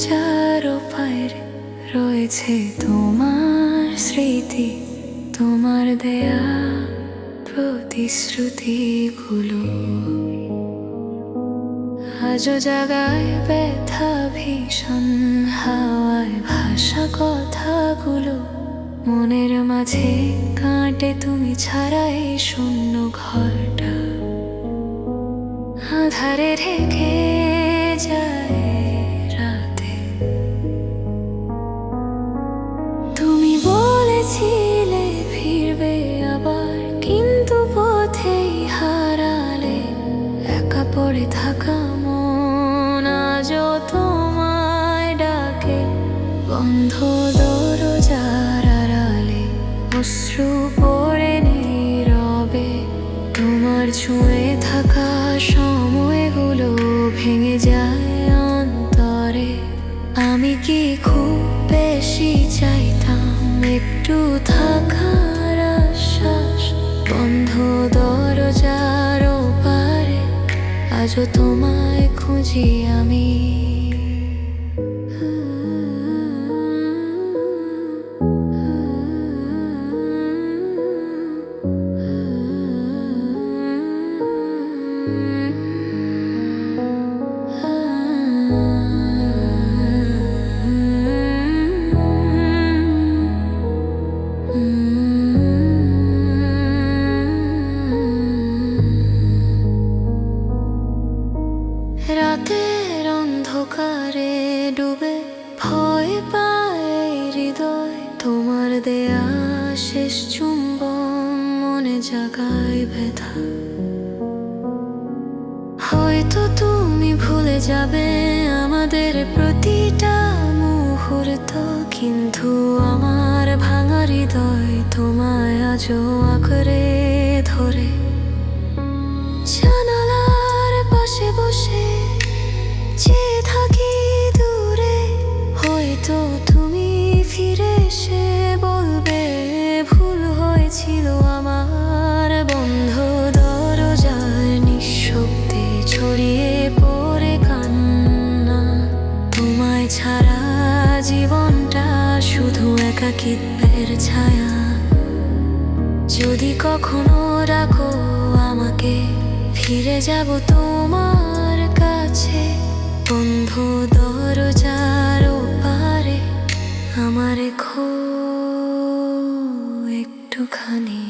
দরজার ওপারে রয়েছে তোমার স্মৃতি, তোমার দেয়া প্রতিশ্রুতিগুলো আজও জাগায় ব্যথা ভীষণ হাওয়ায় ভাষা কথাগুলো। মনের মাঝে কাটে তুমি ছাড়া এই শূন্য ঘরটা, আধারে ঢেকে যায় রাতে। তুমি বলেছিলে ফিরবে আবার, কিন্তু পথেই হারালে। একা পড়ে থাকা মন আজও তোমায় ডাকে, বন্ধ দরজার আড়ালে অশ্রু পড়ে নীরবে। তোমার ছুঁয়ে থাকা সময়গুলো ভেঙে যায় অন্তরে। আমি কি খুব বেশি চাইতাম একটু থাকার আশ্বাস, বন্ধ দরজার ওপারে আজও তোমায় খুঁজি আমি। রাতের অন্ধকারে ডুবে ভয় পায় হৃদয়, তোমার দেয়া শেষ চুম্বন মনে জাগায় ব্যথা। হয়তো তুমি ভুলে যাবে আমাদের প্রতিটা মুহূর্ত, কিন্তু আমার ভাঙা হৃদয় তোমায় আজও আঁকড়ে ধরে। জানালার পাশে বসে চেয়ে থাকি দূরে, হয়তো তুমি ফিরে এসে বলবে ভুল হয়েছিল আমার। বন্ধ দরজার নিঃশব্দে ছড়িয়ে পড়ে কান্না, তোমায় ছাড়া জীবনটা শুধু একাকিত্বের ছায়া। যদি কখনো ডাকো আমাকে, ফিরে যাব তোমার কাছে, বন্ধ দরজার ওপারে আমার খো একটুখানি।